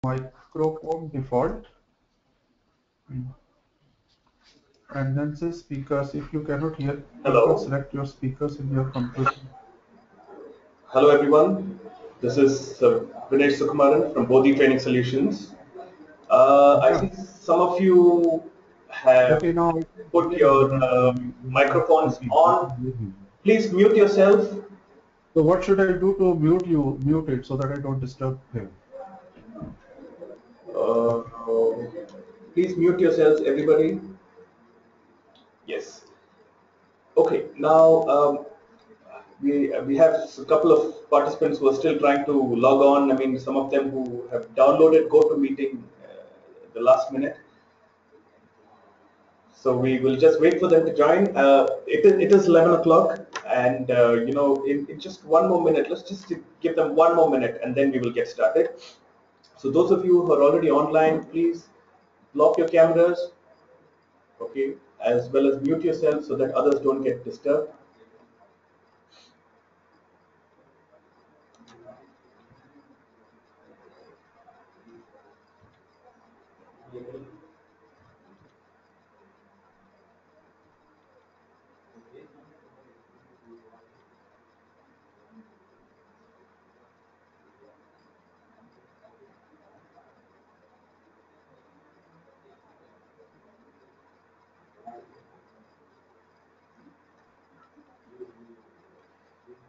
microphone default and then say speakers. If you cannot hear people, Hello. select your speakers in your computer. Hello, everyone. This is Vinesh Sukumaran from Bodhih Training Solutions. I Yeah. see some of you have Okay, now I can put hear you, your but you are not microphones speaking. I on. can hear you. Please mute yourself. So what should I do to mute you? Mute it so that I don't disturb him. Uh, Please mute yourselves, everybody. Yes. Okay. Now we have a couple of participants who are still trying to log on. I mean, some of them who have downloaded GoToMeeting the last minute. So we will just wait for them to join. It is 11 o'clock, and in just one more minute, let's just give them one more minute, and then we will get started. So those of you who are already online, please block your cameras, okay, as well as mute yourself so that others don't get disturbed.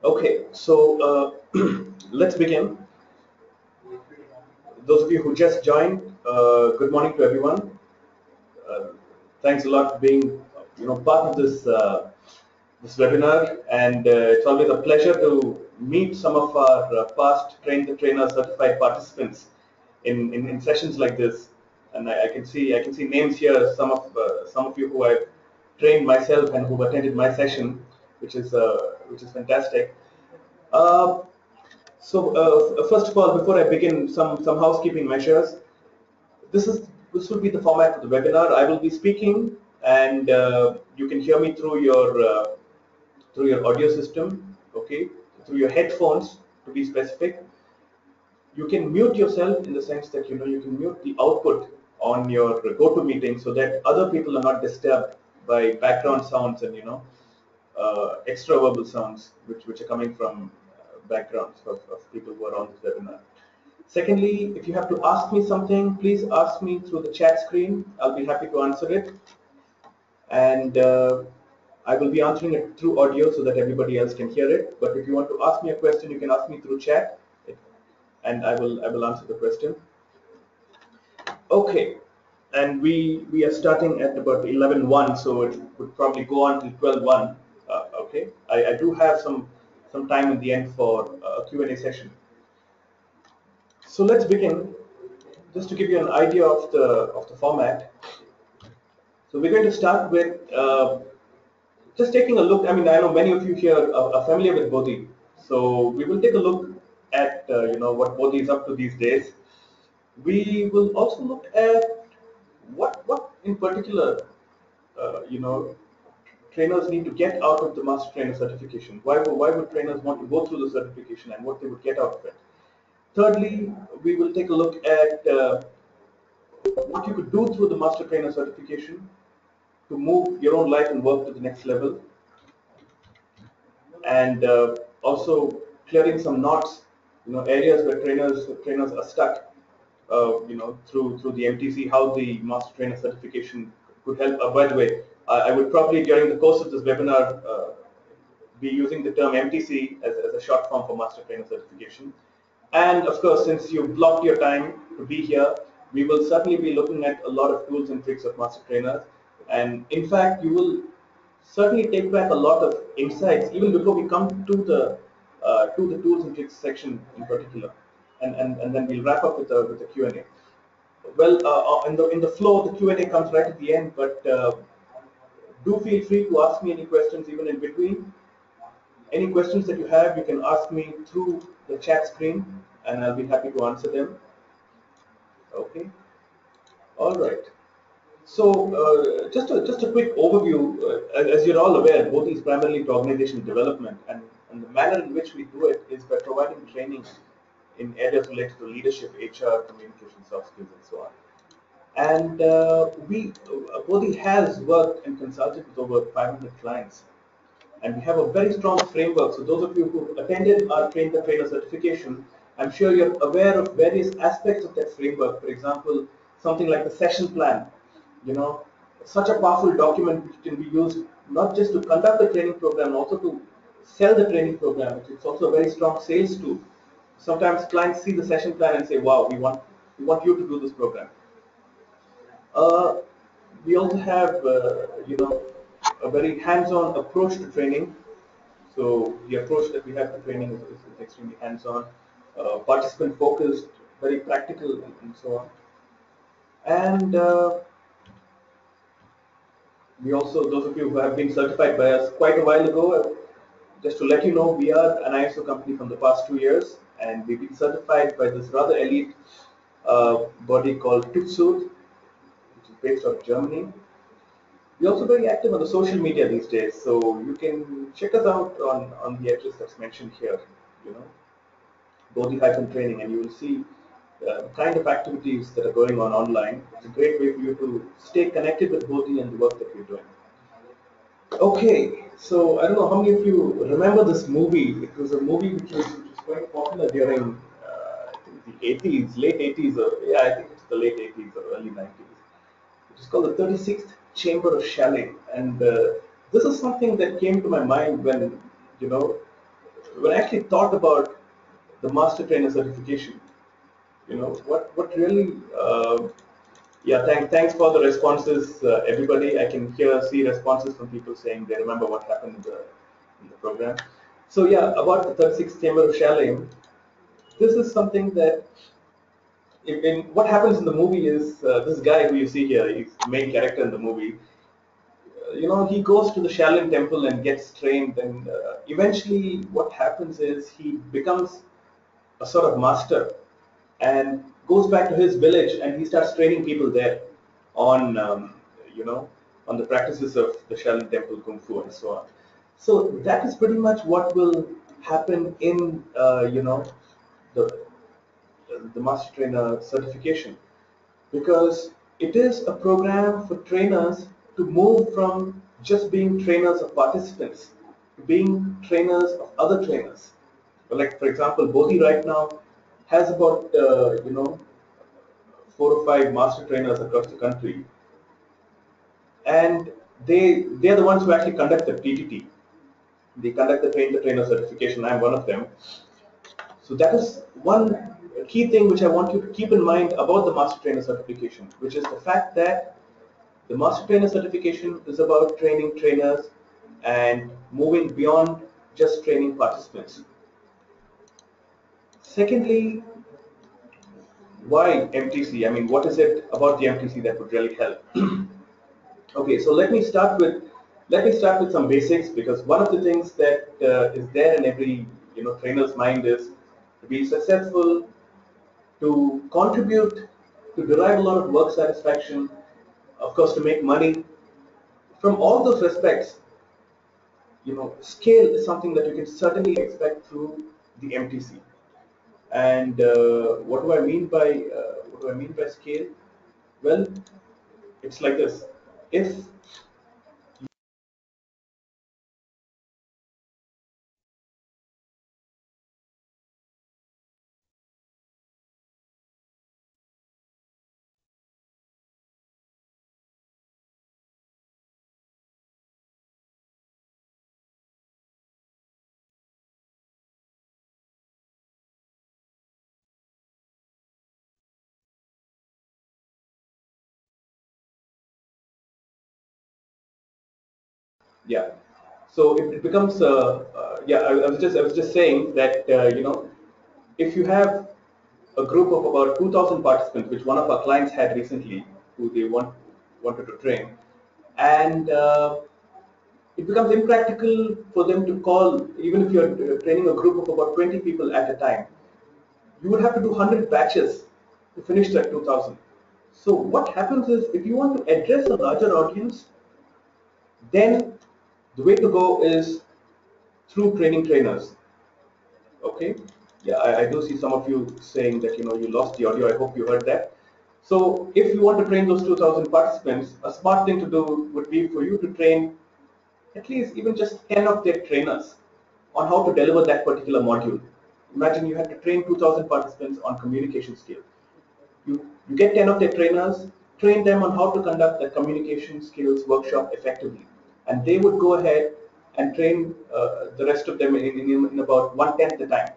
Okay, so let's begin. Those of you who just joined, good morning to everyone. Uh, Thanks a lot for being, part of this webinar, and it's always a pleasure to meet some of our past train the trainer certified participants in sessions like this. And I can see names here. Some of you who I've trained myself and who've attended my session, which is fantastic. Uh, so first of all, before I begin, some housekeeping measures. This will be the format of the webinar. I will be speaking, and you can hear me through your audio system, okay, through your headphones to be specific. You can mute yourself in the sense that you can mute the output on your GoToMeeting so that other people are not disturbed by background sounds and extra verbal sounds which are coming from backgrounds of people who are on this webinar. Secondly, if you have to ask me something, please ask me through the chat screen. I'll be happy to answer it, and I will be answering it through audio so that everybody else can hear it. But if you want to ask me a question, you can ask me through chat, and I will answer the question. Okay, and we are starting at about 11:01, so it would probably go on till 12:01. Okay, I do have some time in the end for a Q&A session. So let's begin. Just to give you an idea of the format. So we're going to start with just taking a look. I mean, I know many of you here are familiar with Bodhi, so we will take a look at what Bodhi is up to these days. We will also look at what in particular trainers need to get out of the master trainer certification. Why would trainers want to go through the certification and what they would get out of it? Thirdly, we will take a look at what you could do through the master trainer certification to move your own life and work to the next level, and also clearing some knots, areas where trainers are stuck, through the MTC, how the master trainer certification could help. By the way, I would probably during the course of this webinar be using the term MTC as a short form for master trainer certification. And of course, since you blocked your time to be here, we will certainly be looking at a lot of tools and tricks of master trainers. And in fact, you will certainly take back a lot of insights even before we come to the tools and tricks section in particular. And then we'll wrap up with the Q&A. Well, in the flow, the Q&A comes right at the end, but do feel free to ask me any questions even in between. Any questions that you have, you can ask me through the chat screen, and I'll be happy to answer them. Okay. All right. So just a quick overview. As you're all aware, both is primarily to organization development, and the manner in which we do it is by providing training in areas related to leadership, HR, communication, soft skills, and so on. And Bodhih has worked and consulted with over 500 clients, and we have a very strong framework. So those of you who attended our Train the Trainer certification, I'm sure you're aware of various aspects of that framework. For example, something like the session plan. You know, such a powerful document which can be used not just to conduct the training program, also to sell the training program. It's also a very strong sales tool. Sometimes clients see the session plan and say, "Wow, we want you to do this program." Uh, we also have, a very hands-on approach to training. So the approach that we have to training is extremely hands-on, participant-focused, very practical, and so on. And we also, those of you who have been certified by us quite a while ago, just to let you know, we are an ISO company from the past 2 years, and we've been certified by this rather elite body called TÜV, which is based out of Germany. We're also very active on the social media these days, so you can check us out on the address that's mentioned here, you know, Bodhih-training, and you will see the kind of activities that are going on online. It's a great way for you to stay connected with Bodhi and the work that we're doing. Okay, so I don't know how many of you remember this movie. It was a movie which was quite popular during I think the 80s, late 80s, or yeah, I think it's the late 80s or early 90s. It is called the 36th Chamber of Shelling, and this is something that came to my mind when you know when I actually thought about the Master Trainer certification. You know what really. Yeah, thanks for the responses, everybody. I can see responses from people saying they remember what happened in the program. So yeah, about the 36th Chamber of Shelling, this is something that what happens in the movie is this guy who you see here, he's the main character in the movie. He goes to the Shaolin temple and gets trained, and eventually, what happens is he becomes a sort of master and goes back to his village and he starts training people there on, you know, on the practices of the Shaolin temple, kung fu, and so on. So that is pretty much what will happen in, the the master trainer certification, because it is a program for trainers to move from just being trainers of participants to being trainers of other trainers. Like for example, Bodhi right now has about 4 or 5 master trainers across the country, and they're the ones who actually conduct the TTT. They conduct the train the trainer certification. I'm one of them. So that is one key thing which I want you to keep in mind about the master trainer certification, which is the fact that the master trainer certification is about training trainers and moving beyond just training participants. Secondly, why MTC? I mean, what is it about the MTC that would really help? Okay, so let me start with some basics, because one of the things that is there in every trainer's mind is to be successful, to contribute, to derive a lot of work satisfaction, of course, to make money. From all those respects, scale is something that you can certainly expect through the MTC. And what do I mean by scale? Well, it's like this. If Yeah. So it becomes yeah. I was just saying that if you have a group of about 2,000 participants, which one of our clients had recently, who they wanted to train, and it becomes impractical for them to call, even if you're training a group of about 20 people at a time. You would have to do 100 batches to finish that 2,000. So what happens is, if you want to address a larger audience, then the way to go is through training trainers. Okay. Yeah, I do see some of you saying that you lost the audio. I hope you heard that. So if you want to train those 2,000 participants, a smart thing to do would be for you to train at least even just 10 of their trainers on how to deliver that particular module. Imagine you had to train 2,000 participants on communication skills. You get 10 of their trainers, train them on how to conduct the communication skills workshop effectively. And they would go ahead and train the rest of them in about one-tenth the time.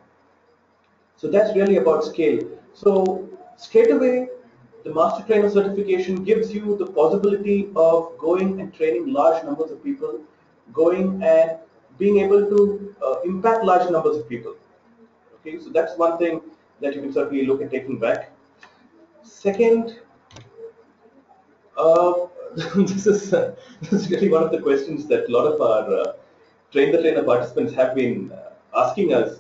So that's really about scale. So straight away, the master trainer certification gives you the possibility of going and training large numbers of people, going and being able to impact large numbers of people. Okay, so that's one thing that you can certainly look at taking back. Second, uh, this is really one of the questions that a lot of our train the trainer participants have been asking us,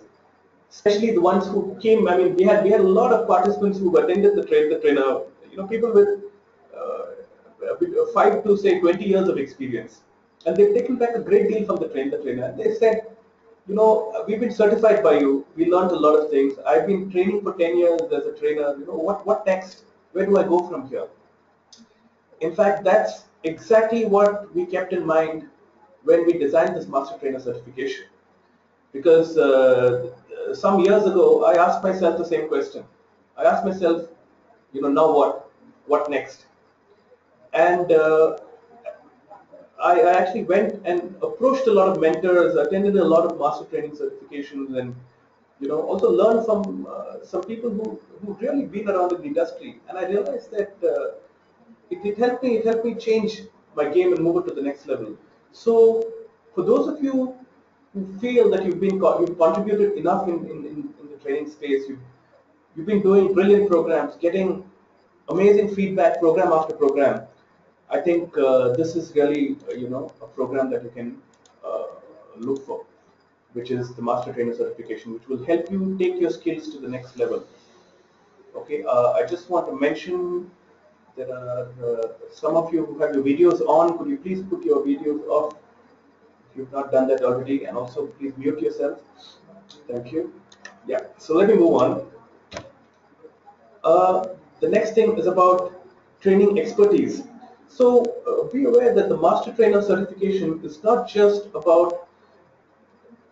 especially the ones who came. I mean, we had a lot of participants who attended the train the trainer. People with 5 to say 20 years of experience, and they've taken back a great deal from the train the trainer. And they said, we've been certified by you. We learned a lot of things. I've been training for 10 years as a trainer. What next? Where do I go from here? In fact, that's exactly what we kept in mind when we designed this master trainer certification. Because some years ago, I asked myself the same question. I asked myself, now what? What next? And I actually went and approached a lot of mentors, attended a lot of master training certifications, and also learned from some people who really been around in the industry. And I realized that it helped me change my game and move it to the next level. So for those of you who feel that you've contributed enough in the training space, you've been doing brilliant programs, getting amazing feedback program after program. I think this is really a program that you can uh, look for, which is the master trainer certification, which will help you take your skills to the next level. Okay, I just want to mention there are some of you who have your videos on. Could you please put your videos off if you've not done that already, and also please mute yourself. Thank you. Yeah. So let me move on. Uh, the next thing is about training expertise. So be aware that the master trainer certification is not just about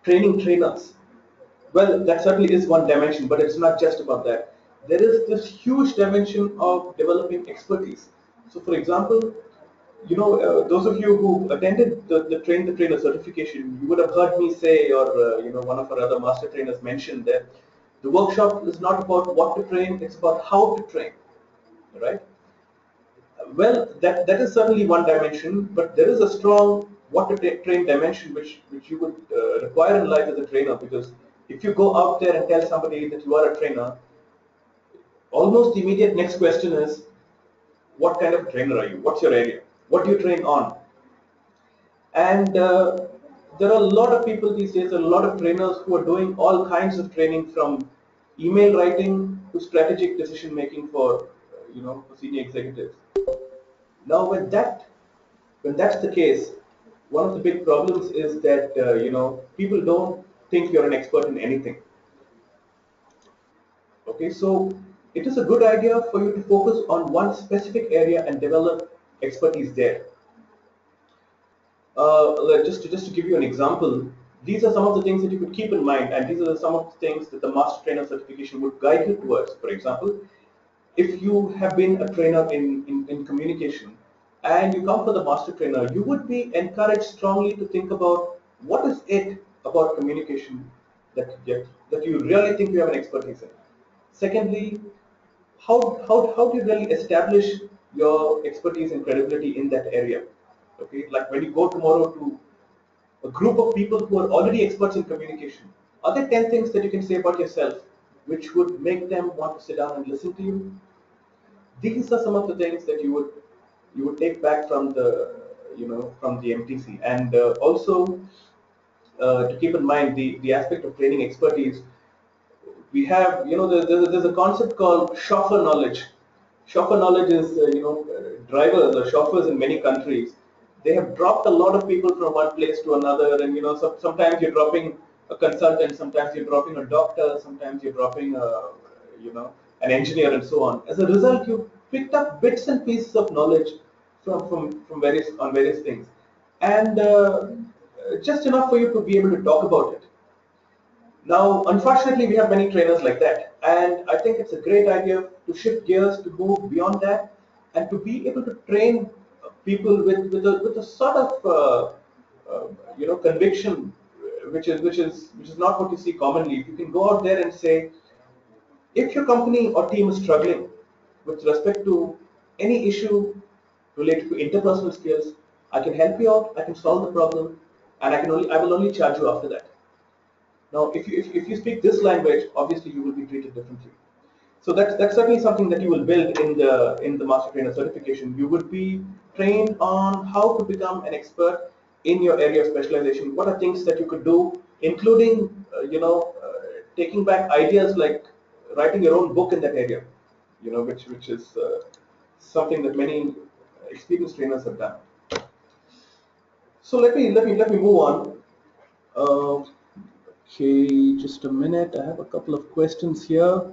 training trainers. Well, that certainly is one dimension, but it's not just about that. There is this huge dimension of developing expertise. So, for example, those of you who attended the train the trainer certification, you would have heard me say, or one of our other master trainers mentioned that the workshop is not about what to train; it's about how to train, right? Well, that is certainly one dimension, but there is a strong what to train dimension which you would require in life as a trainer, because if you go out there and tell somebody that you are a trainer, almost the immediate next question is, what kind of trainer are you? What's your area? What do you train on? And there are a lot of people these days, a lot of trainers who are doing all kinds of training, from email writing to strategic decision making for for senior executives. Now, when that's the case, one of the big problems is that people don't think you're an expert in anything. Okay, so it is a good idea for you to focus on one specific area and develop expertise there. Just to give you an example, these are some of the things that you could keep in mind, and these are some of the things that the master trainer certification would guide you towards. For example, if you have been a trainer in communication and you come for the master trainer, you would be encouraged strongly to think about what is it about communication that you really think you have an expertise in. Secondly, how do you really establish your expertise and credibility in that area? Okay, like when you go tomorrow to a group of people who are already experts in communication, are there 10 things that you can say about yourself which would make them want to sit down and listen to you? These are some of the things that you would take back from the MTC, and also to keep in mind the aspect of training expertise. We have, there's a concept called chauffeur knowledge. Chauffeur knowledge is, drivers or chauffeurs in many countries. They have dropped a lot of people from one place to another, and sometimes you're dropping a consultant, sometimes you're dropping a doctor, sometimes you're dropping an engineer and so on. As a result, you picked up bits and pieces of knowledge from various things, and just enough for you to be able to talk about it. Now, unfortunately, we have many trainers like that, and I think it's a great idea to shift gears to move beyond that and to be able to train people with a sort of conviction, which is not what you see commonly. If you can go out there and say, if your company or team is struggling with respect to any issue related to interpersonal skills, I can help you out, I can solve the problem, and I will only charge you after that. Now, if you speak this language, obviously you will be treated differently. So that's certainly something that you will build in the master trainer certification. You would be trained on how to become an expert in your area of specialization. What are things that you could do, including taking back ideas like writing your own book in that area. Which is something that many experienced trainers have done. So let me move on. Okay, just a minute. I have a couple of questions here.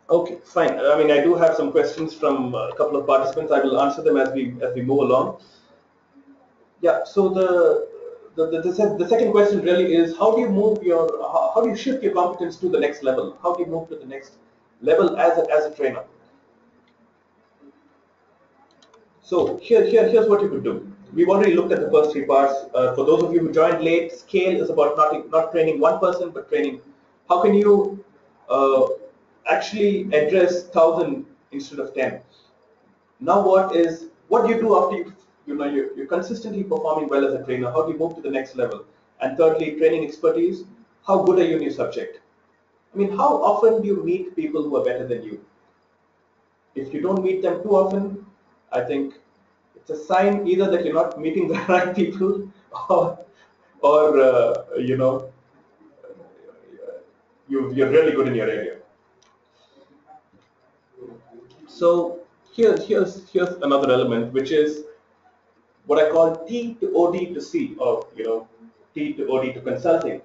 Okay, fine. I mean, I do have some questions from a couple of participants. I will answer them as we move along. Yeah. So the second question really is, how do you move how do you shift your competence to the next level? How do you move to the next level as a trainer? So here's what you could do. We've already looked at the first three parts. For those of you who joined late, scale is about not training one person, but training. How can you actually address 1,000 instead of 10? Now, what do you do after you're consistently performing well as a trainer? How do you move to the next level? And thirdly, training expertise. How good are you in your subject? I mean, how often do you meet people who are better than you? If you don't meet them too often, I think it's a sign either that you're not meeting the right people, or you're really good in your area. So here's another element, which is what I call T to OD to C, or T to OD to consulting.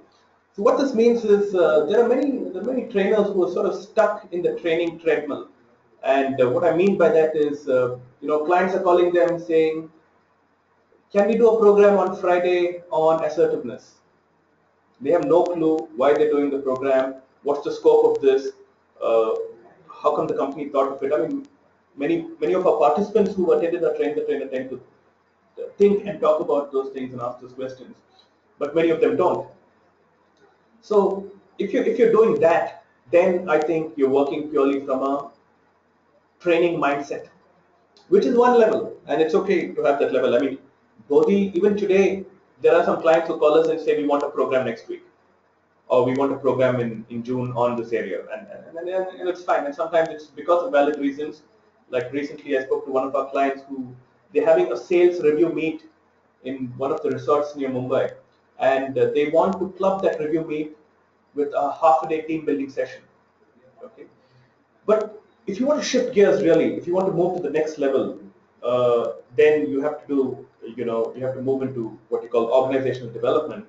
So what this means is there are many trainers who are sort of stuck in the training treadmill, and what I mean by that is clients are calling them saying, can we do a program on Friday on assertiveness? They have no clue why they're doing the program, what's the scope of this, uh, how come the company thought of it. I mean, many of our participants who attended our train the trainer tend to think and talk about those things and ask those questions, but many of them don't. So if you're doing that, then I think you're working purely from a training mindset, which is one level, and it's okay to have that level. I mean, Bodhi, even today, there are some clients who call us and say we want a program next week, or we want a program in June on this area, and it's fine. And sometimes it's because of valid reasons. Like recently, I spoke to one of our clients who they're having a sales review meet in one of the resorts near Mumbai, and they want to club that review meet with a half a day team building session. Okay, but if you want to shift gears really, if you want to move to the next level, then you have to do, you have to move into what you call organizational development,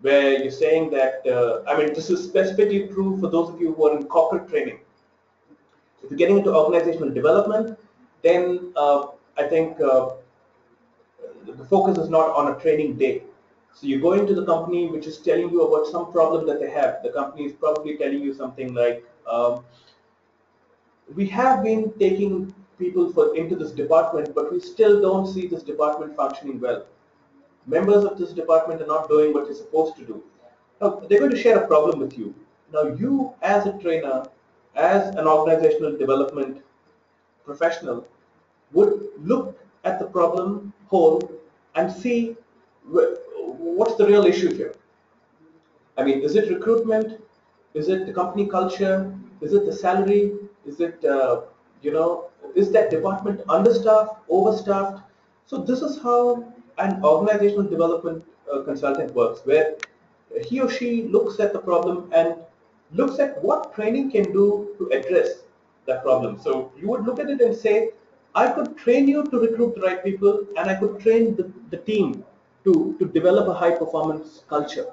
where you're saying that, I mean, this is specifically true for those of you who are in corporate training. If you're getting into organizational development, then I think the focus is not on a training day. So you go into the company which is telling you about some problem that they have. The company is probably telling you something like, we have been taking people into this department, but we still don't see this department functioning well. Members of this department are not doing what they're supposed to do. Now, they're going to share a problem with you. Now, you as a trainer, as an organizational development professional, would look at the problem whole and see what's the real issue here. I mean, is it recruitment? Is it the company culture? Is it the salary? Is it, is that department understaffed, overstaffed? So this is how an organizational development consultant works, where he or she looks at the problem and looks at what training can do to address that problem. So you would look at it and say, I could train you to recruit the right people, and I could train the team to develop a high performance culture.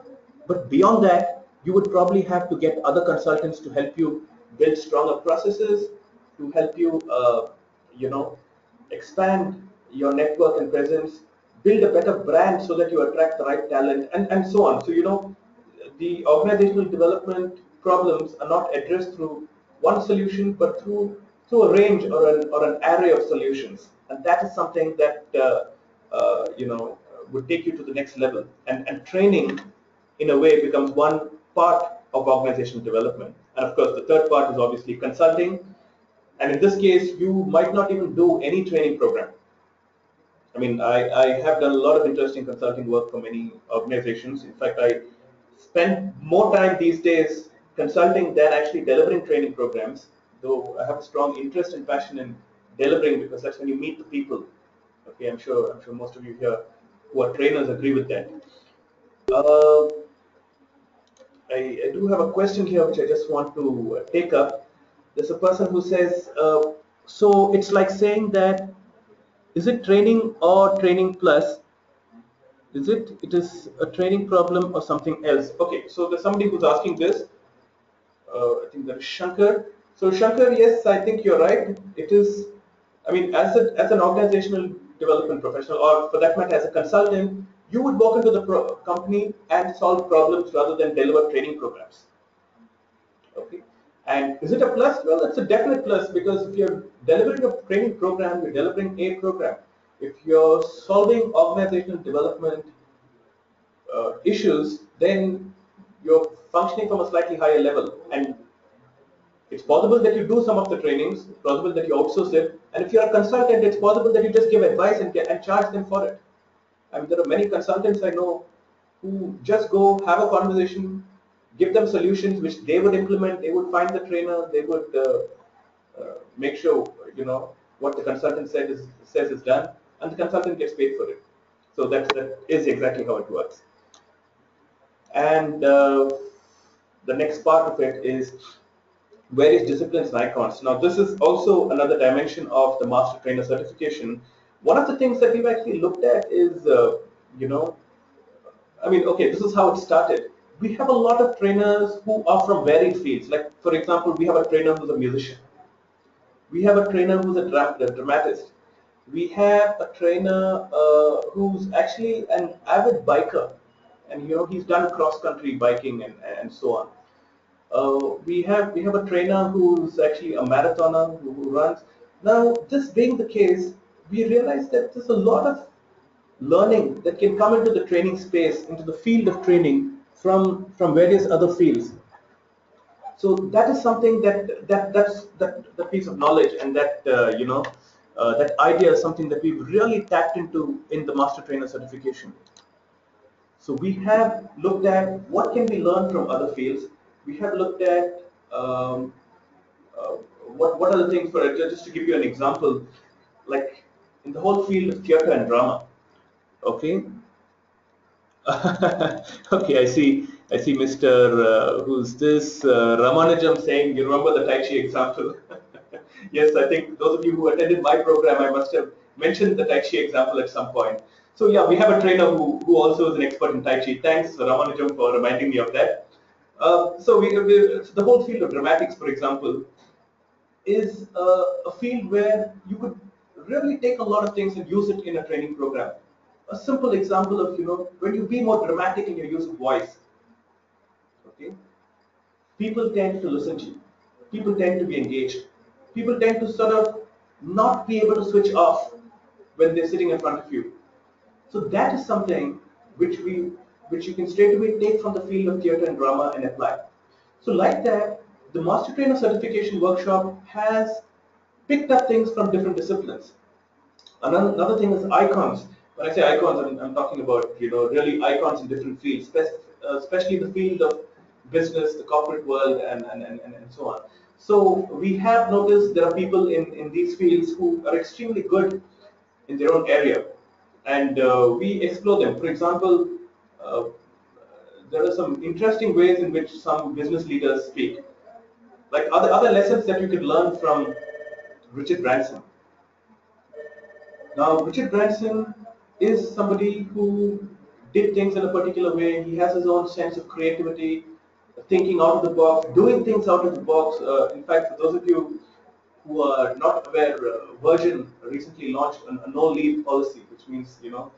But beyond that, you would probably have to get other consultants to help you build stronger processes, to help you, you know, expand your network and presence, build a better brand so that you attract the right talent, and so on. So, the organizational development problems are not addressed through one solution, but through a range or an array of solutions, and that is something that would take you to the next level. And training, in a way, becomes one part of organizational development. And of course, the third part is obviously consulting. And in this case, you might not even do any training program. I mean, I have done a lot of interesting consulting work for many organizations. In fact, I spend more time these days consulting than actually delivering training programs, though I have a strong interest and passion in delivering, because that's when you meet the people. Okay, I'm sure most of you here who are trainers agree with that. Uh, I do have a question here which I just want to take up. There's a person who says, so it's like saying that, is it training or training plus? Is it? It is a training problem or something else? Okay, so there's somebody who's asking this. I think that is Shankar. So Shankar, yes, I think you're right. It is. I mean, as an organizational development professional, or for that matter, as a consultant, you would walk into the company and solve problems rather than deliver training programs. Okay. And is it a plus? Well, it's a definite plus, because if you're delivering a training program, you're delivering a program. If you're solving organizational development issues, then you're functioning from a slightly higher level. And it's possible that you do some of the trainings, it's possible that you outsource it. And if you're a consultant, it's possible that you just give advice and charge them for it. I mean, there are many consultants I know who just go have a conversation, give them solutions which they would implement. They would find the trainer. They would make sure what the consultant says is done, and the consultant gets paid for it. So that is exactly how it works. And the next part of it is various disciplines and icons. Now, this is also another dimension of the master trainer certification. One of the things that we've actually looked at is, you know, I mean, okay, this is how it started. We have a lot of trainers who are from varied fields. Like, for example, we have a trainer who's a musician. We have a trainer who's a dramatist. We have a trainer who's actually an avid biker, and he's done cross-country biking and so on. We have a trainer who's actually a marathoner who runs. Now, this being the case, we realize that there's a lot of learning that can come into the training space, into the field of training from various other fields. So that is something that piece of knowledge, and that idea is something that we've really tapped into in the master trainer certification. So we have looked at what can we learn from other fields. We have looked at uh, what are the things for it. Just to give you an example, like in the whole field of theatre and drama. Okay, okay, I see Mr. Who's this Ramanujam saying, you remember the Tai Chi example? Yes, I think those of you who attended my program, I must have mentioned the Tai Chi example at some point. So yeah, we have a trainer who also is an expert in Tai Chi. Thanks, Ramanujam, for reminding me of that. So the whole field of dramatics, for example, is a field where you could really take a lot of things and use it in a training program. A simple example of, when you be more dramatic in your use of voice, okay, people tend to listen to you. People tend to be engaged. People tend to sort of not be able to switch off when they're sitting in front of you. So that is something which you can straight away take from the field of theatre and drama and apply. So like that, the Master Trainer Certification Workshop has picked up things from different disciplines. Another thing is icons. When I say icons, I'm talking about really icons in different fields, especially the field of business, the corporate world, and so on. So we have noticed there are people in these fields who are extremely good in their own area, and we explore them. For example, uh, there are some interesting ways in which some business leaders speak, like other lessons that you could learn from Richard Branson. Now, Richard Branson is somebody who did things in a particular way. He has his own sense of creativity, thinking out of the box, doing things out of the box. In fact, for those of you who are not aware, Virgin recently launched a no-leave policy, which means you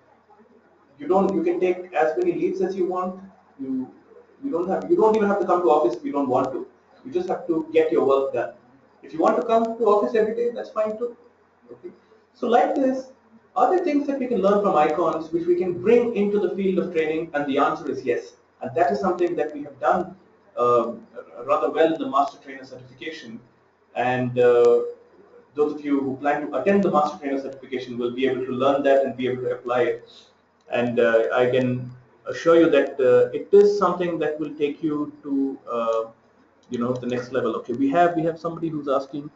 can take as many leaves as you want. You you don't even have to come to office if you don't want to. You just have to get your work done. If you want to come to office every day, that's fine too. Okay. So like this, are there things that we can learn from icons which we can bring into the field of training? And the answer is yes. And that is something that we have done rather well in the Master Trainer certification. And those of you who plan to attend the Master Trainer certification will be able to learn that and be able to apply it. And I can assure you that it is something that will take you to the next level. Okay, we have somebody who's asking,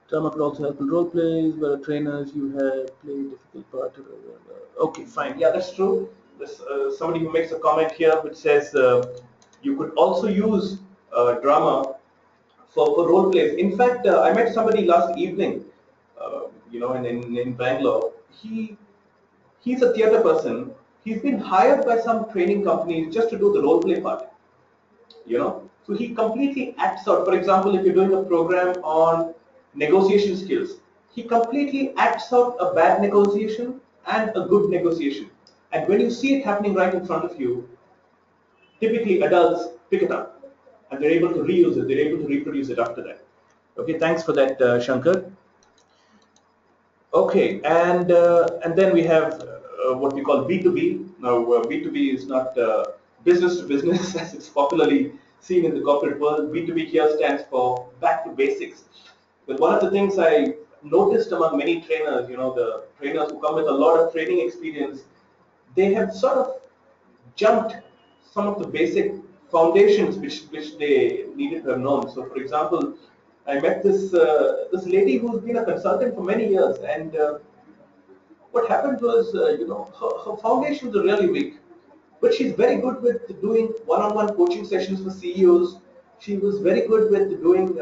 drama could also help in role plays where trainers you have played difficult part. Okay, fine. Yeah, that's true. There's somebody who makes a comment here which says you could also use drama for role plays. In fact, I met somebody last evening, in Bangalore. He's a theatre person. He's been hired by some training companies just to do the role play part. So he completely acts out. For example, if you're doing a program on negotiation skills, he completely acts out a bad negotiation and a good negotiation. And when you see it happening right in front of you, typically adults pick it up and they're able to reuse it, they're able to reproduce it after that. Okay, thanks for that, Shankar. Okay, and then we have what we call B2B. Now, B2B is not business to business as it's popularly seen in the corporate world. B2B here stands for back to basics. But one of the things I noticed among many trainers, the trainers who come with a lot of training experience, they have sort of jumped some of the basic foundations which they needed to have known. So, for example, I met this lady who's been a consultant for many years, and what happened was, her foundations are really weak, but she's very good with doing one-on-one coaching sessions for CEOs. She was very good with doing,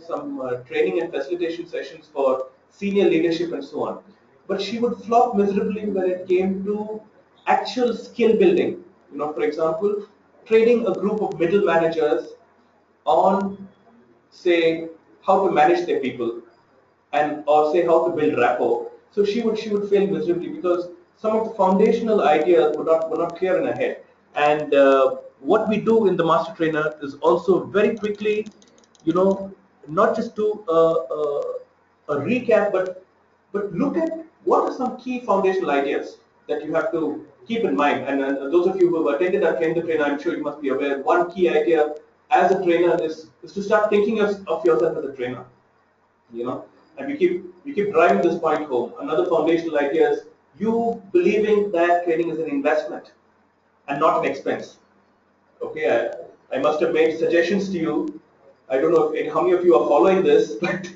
some training and facilitation sessions for senior leadership and so on. But she would flop miserably when it came to actual skill building. For example, training a group of middle managers on, say, how to manage their people, and or say how to build rapport. So she would fail miserably because some of the foundational ideas were not clear in her head. And what we do in the master trainer is also very quickly, not just do a recap, but look at what are some key foundational ideas that you have to keep in mind. And those of you who have attended our Train the Trainer, I'm sure you must be aware, one key idea as a trainer is to start thinking of yourself as a trainer. And we keep driving this point home. Another foundational idea is you believing that training is an investment and not an expense. Okay, I must have made suggestions to you. I don't know how many of you are following this, but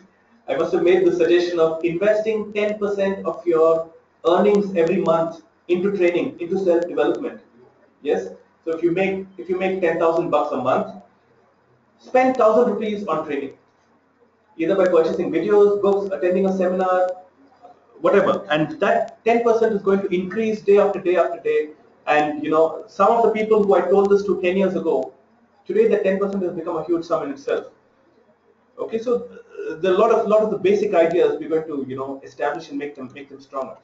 I must have made the suggestion of investing 10% of your earnings every month into training, into self-development. Yes. So if you make 10,000 bucks a month, spend 1,000 rupees on training, either by purchasing videos, books, attending a seminar, whatever. And that 10% is going to increase day after day after day. And some of the people who I told this to 10 years ago, today that 10% has become a huge sum in itself. Okay, so there are a lot of the basic ideas we're going to establish and make them stronger.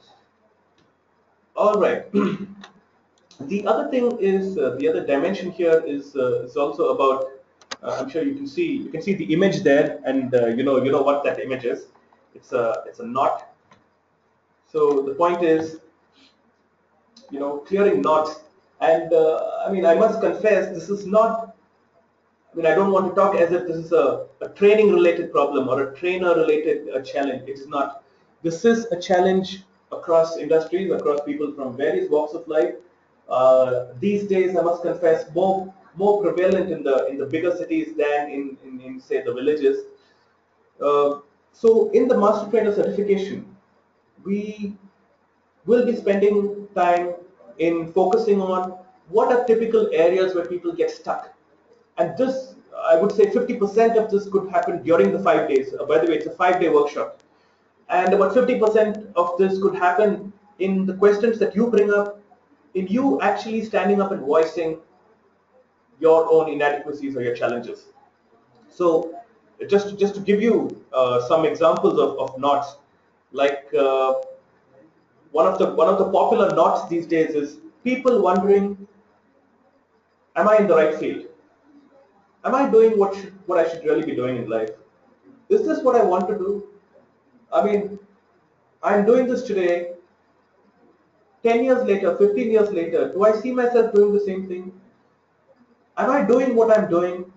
All right. The other dimension here is also about. I'm sure you can see the image there, and you know what that image is. It's a knot. So the point is, clearing knots. And I must confess, this is not. I don't want to talk as if this is a training related problem or a trainer related challenge. It's not. This is a challenge across industries, across people from various walks of life. These days, I must confess, more prevalent in the bigger cities than in say the villages. So in the master trainer certification, we will be spending time in focusing on what are typical areas where people get stuck. And this, I would say 50% of this could happen during the 5 days. By the way, it's a 5-day workshop. And about 50% of this could happen in the questions that you bring up in you actually standing up and voicing your own inadequacies or your challenges. So just to give you some examples of knots, like one of the popular knots these days is people wondering, am I in the right field? Am I doing what I should really be doing in life? Is this what I want to do? I mean, I'm doing this today. 10 years later, 15 years later, do I see myself doing the same thing? Am I doing what I'm doing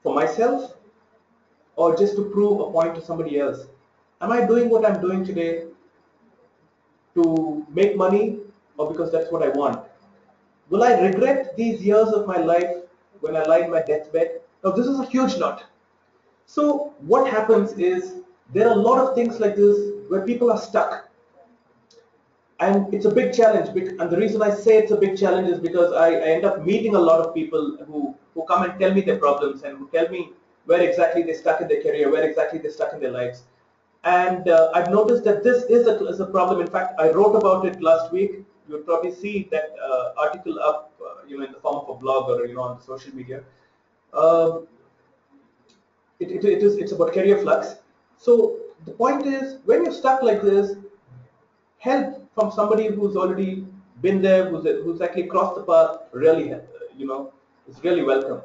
for myself or just to prove a point to somebody else? Am I doing what I'm doing today to make money or because that's what I want? Will I regret these years of my life when I lie in my deathbed? Now, this is a huge knot. So, what happens is there are a lot of things like this where people are stuck. And it's a big challenge. And the reason I say it's a big challenge is because I end up meeting a lot of people who come and tell me their problems and who tell me where exactly they're stuck in their career, where exactly they're stuck in their lives. And I've noticed that this is a problem. In fact, I wrote about it last week. You'll probably see that article up, in the form of a blog or on the social media. Um it's about career flux. So the point is, when you're stuck like this, help from somebody who's already been there, who's actually crossed the path, really, is really welcome.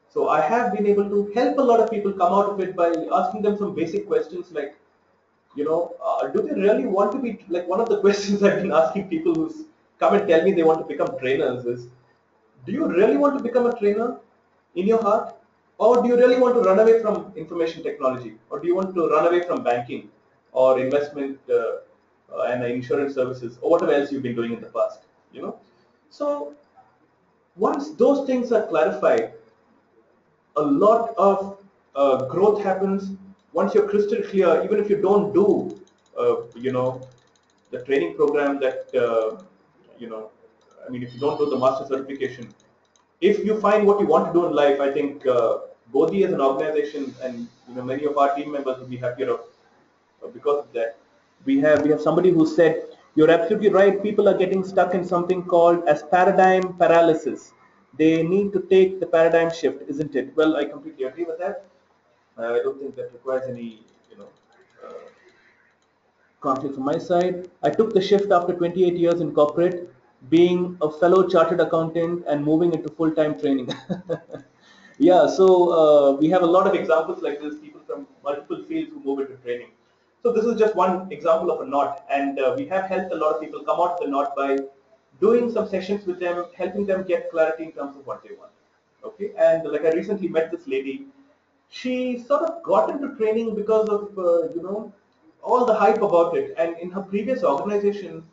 So I have been able to help a lot of people come out of it by asking them some basic questions like, do they really want to be, like, one of the questions I've been asking people who's come and tell me they want to become trainers is, do you really want to become a trainer in your heart? Or do you really want to run away from information technology? Or do you want to run away from banking or investment and insurance services or whatever else you've been doing in the past? So once those things are clarified, a lot of growth happens. Once you're crystal clear, even if you don't do, the training program that, you know, I mean, if you don't do the master certification, if you find what you want to do in life, I think Bodhih as an organization and many of our team members will be happier of because of that. We have somebody who said, you're absolutely right. People are getting stuck in something called as paradigm paralysis. They need to take the paradigm shift, isn't it? Well, I completely agree with that. I don't think that requires any uh, conflict from my side. I took the shift after 28 years in corporate, being a fellow chartered accountant and moving into full-time training. Yeah, so we have a lot of examples like this, people from multiple fields who move into training. So this is just one example of a knot, and we have helped a lot of people come out of the knot by doing some sessions with them, helping them get clarity in terms of what they want. Okay, and like I recently met this lady. She sort of got into training because of all the hype about it, and in her previous two organizations,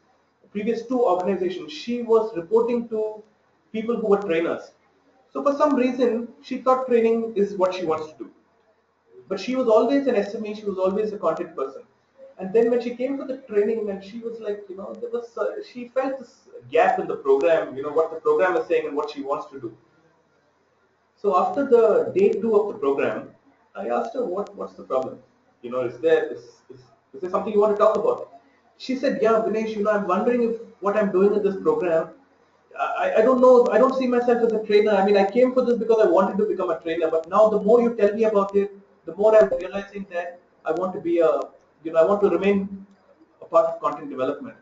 she was reporting to people who were trainers. So for some reason, she thought training is what she wants to do. But she was always an SME, she was always a content person. And then when she came for the training, and she was like, she felt this gap in the program, what the program is saying and what she wants to do. So after the day two of the program, I asked her, what's the problem? Is there something you want to talk about? She said, yeah, Vinesh, I'm wondering if what I'm doing in this program, I don't know, I don't see myself as a trainer. I mean, I came for this because I wanted to become a trainer, but now the more you tell me about it, the more I'm realizing that I want to be I want to remain a part of content development.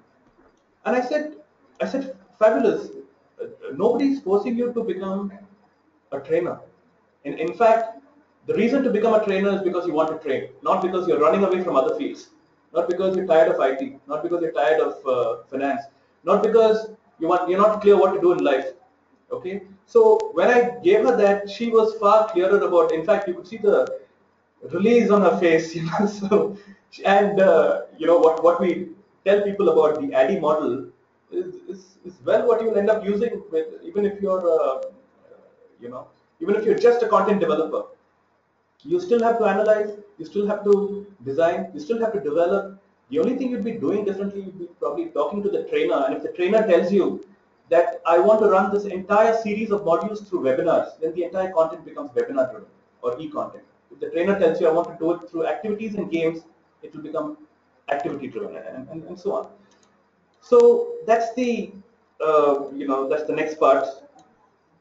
And I said, fabulous. Nobody's forcing you to become a trainer. In fact, the reason to become a trainer is because you want to train, not because you're running away from other fields, not because you're tired of IT, not because you're tired of finance, not because you're not clear what to do in life. Okay, so when I gave her that, she was far clearer about. In fact, you could see the release on her face, So, and what we tell people about the ADDIE model is well what you'll end up using with even if you're you know even if you're just a content developer. You still have to analyze, you still have to design, you still have to develop. The only thing you'd be doing differently, you'd be probably talking to the trainer, and if the trainer tells you that I want to run this entire series of modules through webinars, then the entire content becomes webinar driven or e-content. If the trainer tells you I want to do it through activities and games, it will become activity driven and so on. So that's the that's the next part.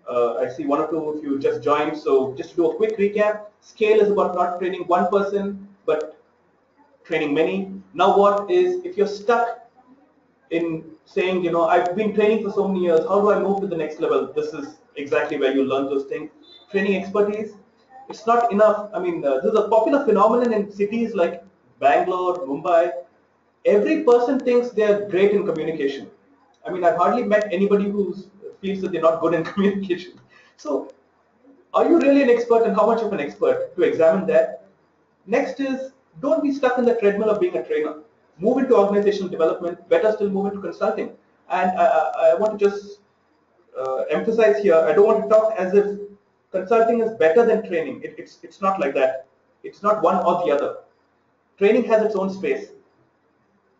I see one or two of you just joined. So just to do a quick recap, scale is about not training one person, but training many. Now what is, if you're stuck in saying, I've been training for so many years, how do I move to the next level? This is exactly where you learn those things. Training expertise, it's not enough. I mean, this is a popular phenomenon in cities like Bangalore, Mumbai. Every person thinks they're great in communication. I mean, I've hardly met anybody who feels that they're not good in communication. So, are you really an expert, and how much of an expert? To examine that. Next is, don't be stuck in the treadmill of being a trainer. Move into organizational development. Better still, move into consulting. And I want to just emphasize here, I don't want to talk as if consulting is better than training. It's not like that. It's not one or the other. Training has its own space.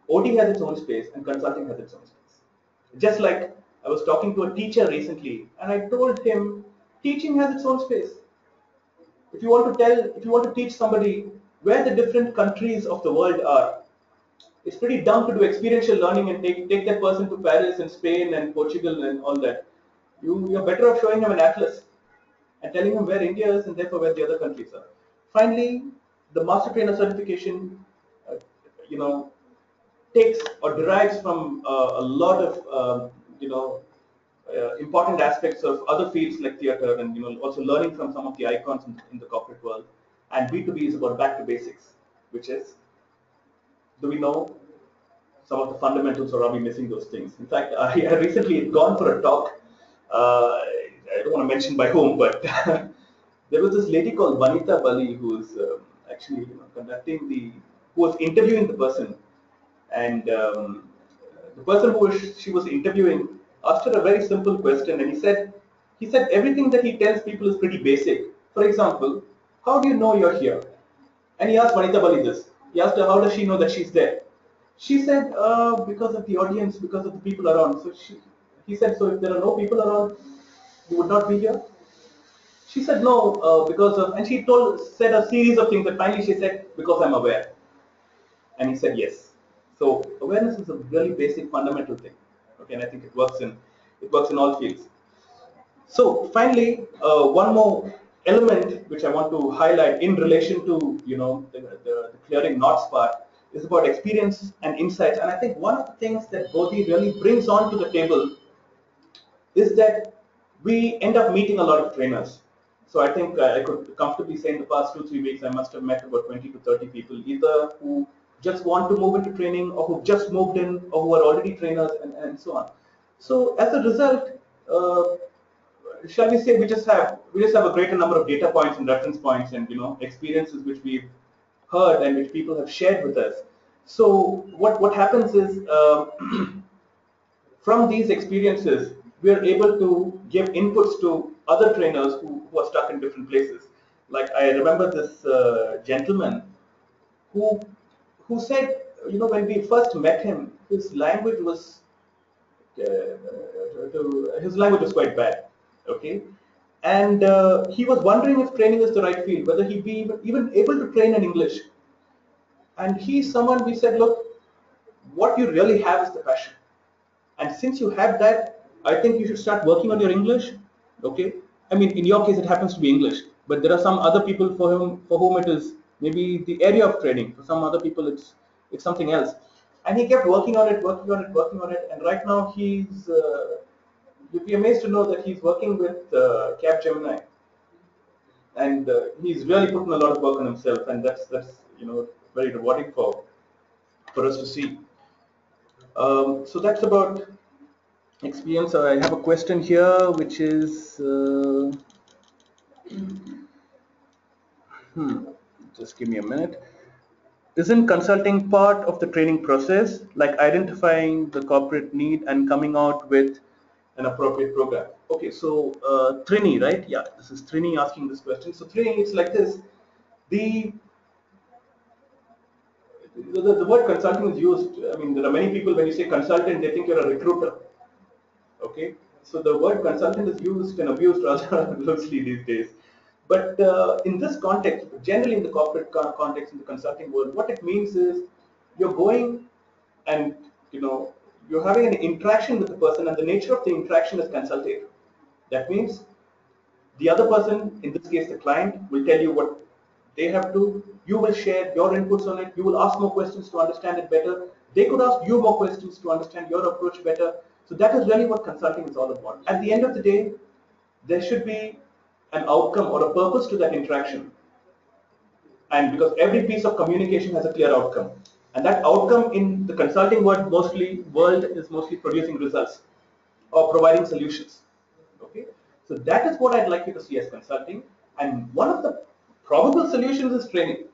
OT has its own space, and consulting has its own space. Just like I was talking to a teacher recently, and I told him teaching has its own space. If you want to teach somebody where the different countries of the world are, it's pretty dumb to do experiential learning and take that person to Paris and Spain and Portugal and all that. You're better off showing him an atlas and telling him where India is and therefore where the other countries are. Finally, the master trainer certification, uh, you know, takes or derives from a lot of important aspects of other fields like theater, and also learning from some of the icons in the corporate world. And B2B is about back to basics, which is, do we know some of the fundamentals, or are we missing those things? In fact, I recently had gone for a talk. I don't want to mention by whom, but there was this lady called Vanita Bali who's actually conducting who was interviewing the person, and the person she was interviewing asked her a very simple question, and he said everything that he tells people is pretty basic. For example, how do you know you're here? And he asked Vanita Bali this. He asked her, how does she know that she's there? She said, because of the audience, because of the people around. He said, so if there are no people around, you would not be here? She said, no, because of, and said a series of things, and finally she said, because I'm aware. And he said, yes. So awareness is a really basic fundamental thing. Okay, and I think it works in all fields. So finally, one more element which I want to highlight in relation to the clearing knots part is about experience and insights. And I think one of the things that Bodhi really brings onto the table is that we end up meeting a lot of trainers. So I think I could comfortably say in the past 2-3 weeks I must have met about 20 to 30 people, either who just want to move into training, or who just moved in, or who are already trainers, and so on. So as a result, uh, shall we say, we just have a greater number of data points and reference points, and experiences which we've heard and which people have shared with us. So what happens is, from these experiences, we are able to give inputs to other trainers who are stuck in different places. Like, I remember this gentleman who said, when we first met him, his language was quite bad. Okay, and he was wondering if training is the right field, whether he'd be even able to train in English. And he's someone, we said, look, what you really have is the passion. And since you have that, I think you should start working on your English. Okay. I mean, in your case, it happens to be English, but there are some other people for whom it is maybe the area of training. For some other people, it's something else. And he kept working on it, working on it, working on it. And right now, you'd be amazed to know that he's working with Capgemini, and he's really putting a lot of work on himself, and that's very rewarding for us to see. So that's about experience. I have a question here, which is, just give me a minute. Isn't consulting part of the training process, like identifying the corporate need and coming out with an appropriate program? Okay, so Trini, right? Yeah, this is Trini asking this question. So Trini, it's like this. The the word consulting is used. I mean, there are many people, when you say consultant, they think you're a recruiter. Okay, so the word consultant is used and abused rather loosely these days. But in this context, generally in the corporate context, in the consulting world, what it means is you're going and you're having an interaction with the person, and the nature of the interaction is consultative. That means the other person, in this case the client, will tell you what they have to. You will share your inputs on it. You will ask more questions to understand it better. They could ask you more questions to understand your approach better. So that is really what consulting is all about. At the end of the day, there should be an outcome or a purpose to that interaction. And because every piece of communication has a clear outcome, and that outcome in the consulting world is mostly producing results or providing solutions. Okay, so that is what I'd like you to see as consulting, and one of the probable solutions is training.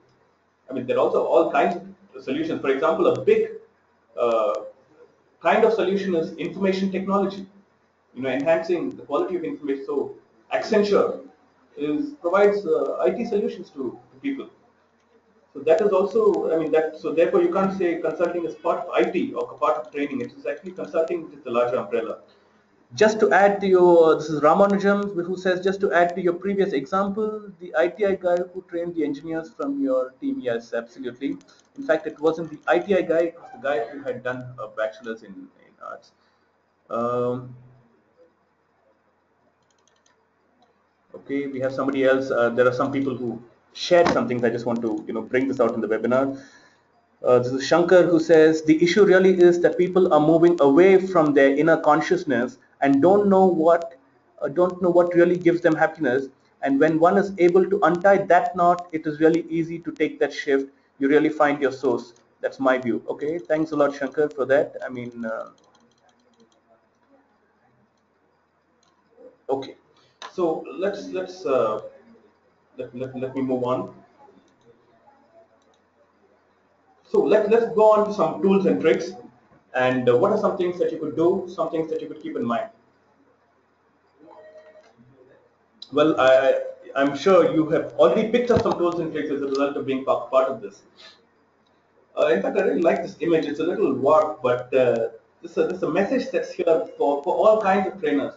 I mean, there are also all kinds of solutions. For example, a big uh, kind of solution is information technology, enhancing the quality of information. So Accenture provides IT solutions to people. So that is also, I mean, that, so therefore you can't say consulting is part of IT or part of training. It is actually consulting, which is the larger umbrella. Just to add to your, this is Ramanujam who says, just to add to your previous example, the ITI guy who trained the engineers from your team, yes, absolutely. In fact, it wasn't the ITI guy, it was the guy who had done a bachelor's in arts. Um, okay, we have somebody else. There are some people who shared some things. I just want to, bring this out in the webinar. This is Shankar who says the issue really is that people are moving away from their inner consciousness and don't know what really gives them happiness. And when one is able to untie that knot, it is really easy to take that shift. You really find your source. That's my view. Okay, thanks a lot, Shankar, for that. I mean, okay. So let me move on. So let's go on to some tools and tricks, and what are some things that you could do, some things that you could keep in mind. Well, I'm sure you have already picked up some tools and tricks as a result of being part of this. In fact, I really like this image. It's a little warped, but this is a message that's here for all kinds of trainers.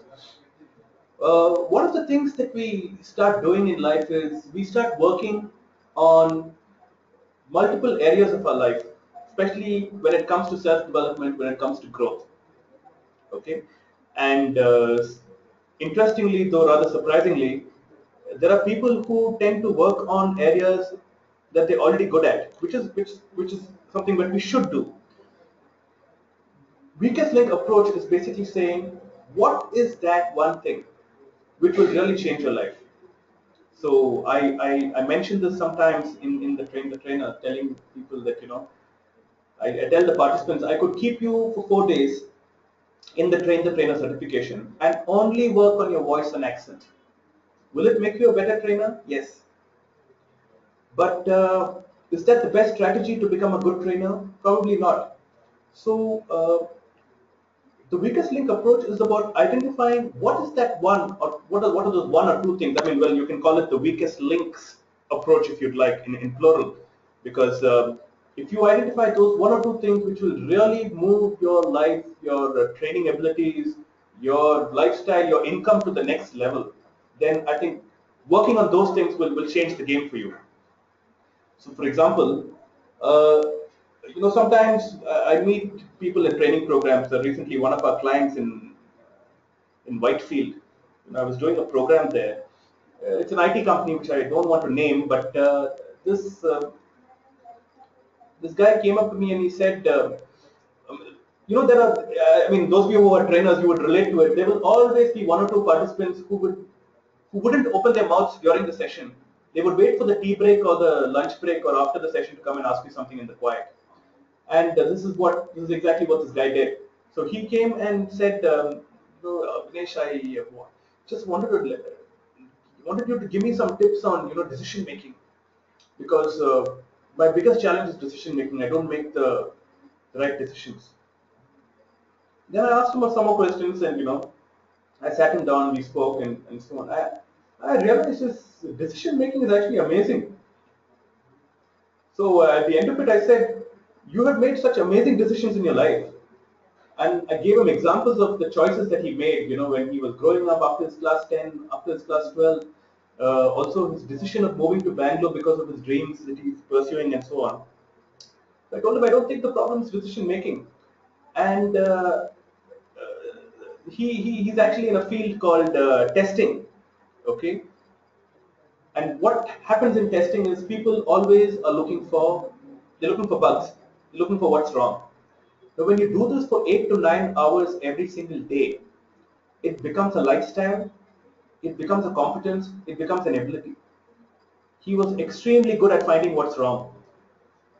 One of the things that we start doing in life is we start working on multiple areas of our life, especially when it comes to self-development, when it comes to growth. Okay, and interestingly, though rather surprisingly, there are people who tend to work on areas that they're already good at, which is something that we should do. Weakest link approach is basically saying, what is that one thing which will really change your life? So I mentioned this sometimes in the trainer, telling people that I tell the participants I could keep you for 4 days in the trainer certification and only work on your voice and accent. Will it make you a better trainer? Yes. But is that the best strategy to become a good trainer? Probably not. So the weakest link approach is about identifying what is that one, or what are those one or two things. I mean, well, you can call it the weakest links approach if you'd like, in plural, because if you identify those one or two things which will really move your life, your training abilities, your lifestyle, your income to the next level, then I think working on those things will change the game for you. So, for example, uh, sometimes I meet people in training programs. Recently, one of our clients in Whitefield, I was doing a program there. It's an IT company which I don't want to name, but this this guy came up to me and he said, there are, I mean, those of you who are trainers, you would relate to it. There will always be one or two participants who wouldn't open their mouths during the session. They would wait for the tea break or the lunch break or after the session to come and ask you something in the quiet. And this is exactly what this guy did. So he came and said, Vinesh, I just wanted you to give me some tips on decision making, because my biggest challenge is decision making. I don't make the right decisions. Then I asked him some more questions, and I sat him down, we spoke, and so on. I realized his decision making is actually amazing. So at the end of it, I said, "You have made such amazing decisions in your life," and I gave him examples of the choices that he made. When he was growing up after his class 10, after his class 12, also his decision of moving to Bangalore because of his dreams that he's pursuing, and so on. So I told him, I don't think the problem is decision making. and he's actually in a field called testing. Okay, and what happens in testing is people always are they're looking for bugs, they're looking for what's wrong. Now, when you do this for 8 to 9 hours every single day, it becomes a lifestyle, it becomes a competence, it becomes an ability. He was extremely good at finding what's wrong.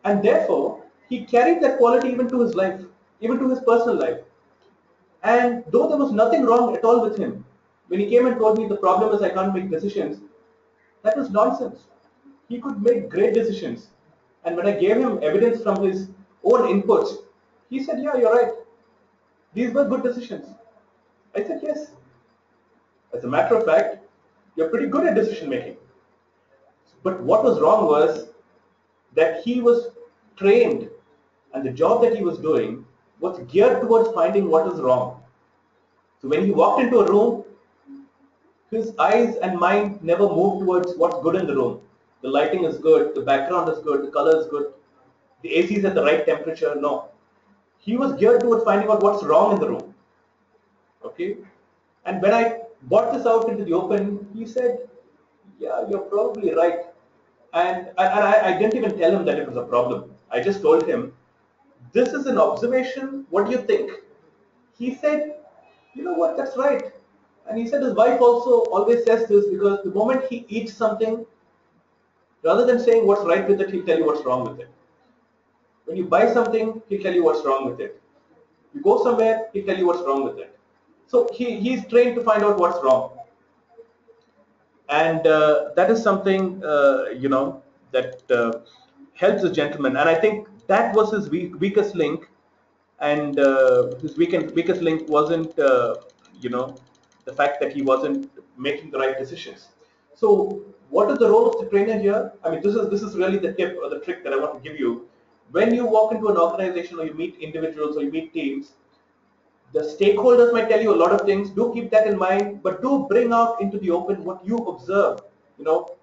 And therefore, he carried that quality even to his life, even to his personal life. And though there was nothing wrong at all with him, when he came and told me the problem is I can't make decisions, that was nonsense. He could make great decisions. And when I gave him evidence from his own inputs, he said, yeah, you're right. These were good decisions. I said, yes. As a matter of fact, you're pretty good at decision making. But what was wrong was that he was trained and the job that he was doing was geared towards finding what is wrong. So when he walked into a room, his eyes and mind never moved towards what's good in the room. The lighting is good, the background is good, the color is good, the AC is at the right temperature. No. He was geared towards finding out what's wrong in the room. Okay? And when I brought this out into the open, he said, yeah, you're probably right. And I didn't even tell him that it was a problem. I just told him, this is an observation. What do you think? He said, you know what, that's right. And he said his wife also always says this because the moment he eats something, rather than saying what's right with it, he'll tell you what's wrong with it. When you buy something, he'll tell you what's wrong with it. You go somewhere, he'll tell you what's wrong with it. So he's trained to find out what's wrong. And that is something, that helps the gentleman. And I think that was his weakest link. And his weakest link wasn't, the fact that he wasn't making the right decisions. So what is the role of the trainer here? I mean, this is really the tip or the trick that I want to give you. When you walk into an organization or you meet individuals or you meet teams, the stakeholders might tell you a lot of things. Do keep that in mind, but do bring out into the open what you observe.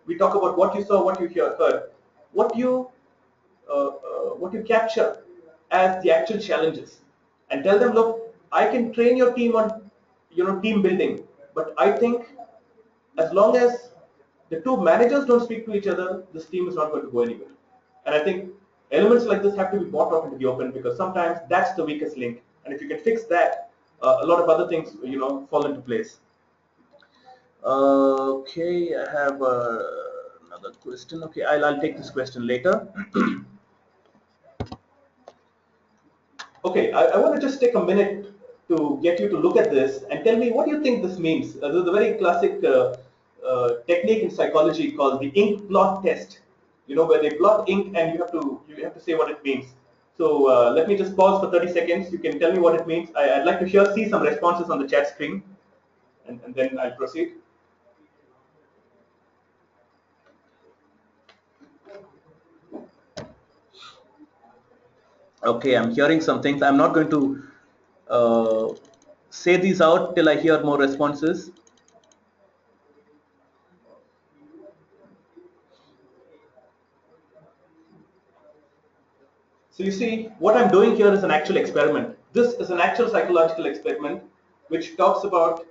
We talk about what you saw, what you heard, what you capture as the actual challenges, and tell them, look, I can train your team on, team building, but I think as long as the two managers don't speak to each other, this team is not going to go anywhere. And I think elements like this have to be brought out into the open because sometimes that's the weakest link. And if you can fix that, a lot of other things, fall into place. Okay, I have another question. Okay, I'll take this question later. Okay, I want to just take a minute to get you to look at this and tell me what do you think this means. There's a very classic technique in psychology called the ink blot test. Where they blot ink and you have to say what it means. So let me just pause for 30 seconds. You can tell me what it means. I'd like to see some responses on the chat screen, and then I'll proceed. Okay, I'm hearing some things. I'm not going to say these out till I hear more responses. So you see, what I'm doing here is an actual experiment. This is an actual psychological experiment which talks about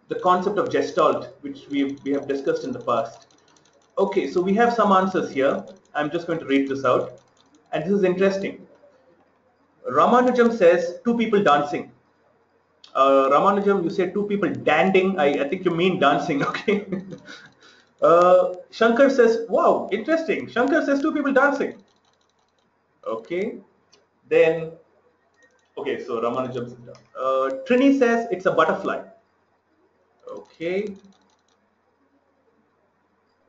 the concept of gestalt, which we have discussed in the past. Okay, so we have some answers here. I'm just going to read this out. And this is interesting. Ramanujam says two people dancing. Ramanujam, you said two people danding. I think you mean dancing, okay? Shankar says, wow, interesting. Shankar says two people dancing. Okay. Then, okay, so Ramanujam says, Trini says it's a butterfly. Okay.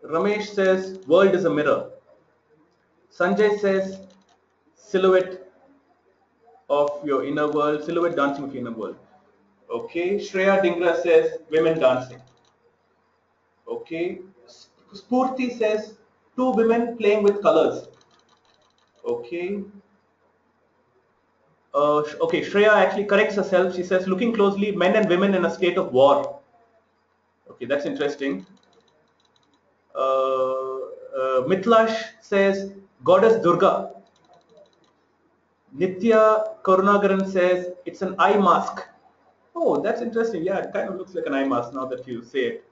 Ramesh says world is a mirror. Sanjay says silhouette of your inner world, silhouette dancing of your inner world. Okay. Shreya Dingra says women dancing. Okay. Spurti says two women playing with colors. Okay. Okay, Shreya actually corrects herself. She says looking closely, men and women in a state of war. Okay, that's interesting. Mitlash says goddess Durga. Nitya Karunagaran says it's an eye mask. Oh, that's interesting. Yeah, it kind of looks like an eye mask now that you say it.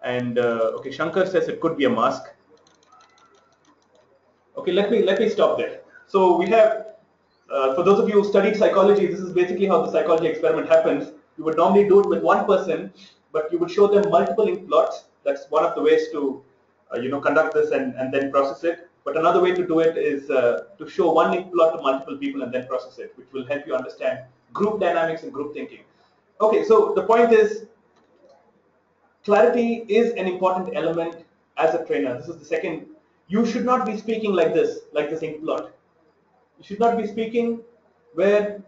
And okay, Shankar says it could be a mask. Okay, let me stop there. So we have, for those of you who studied psychology, this is basically how the psychology experiment happens. You would normally do it with one person, but you would show them multiple ink blots. That's one of the ways to, conduct this and then process it. But another way to do it is to show one ink blot to multiple people and then process it, which will help you understand group dynamics and group thinking. Okay, so the point is, clarity is an important element as a trainer. This is the second. You should not be speaking like this ink blot. You should not be speaking where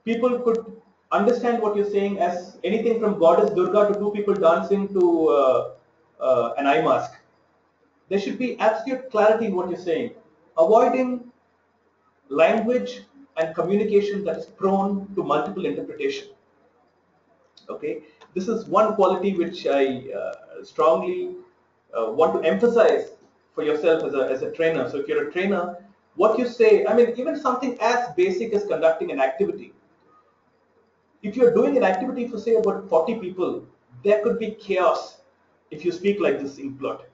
people could understand what you're saying as anything from Goddess Durga to two people dancing to an eye mask. There should be absolute clarity in what you're saying, avoiding language and communication that is prone to multiple interpretation. Okay, this is one quality which I strongly want to emphasize for yourself as a trainer. So if you're a trainer, what you say, I mean, even something as basic as conducting an activity, if you're doing an activity for say about 40 people, there could be chaos if you speak like this in plot,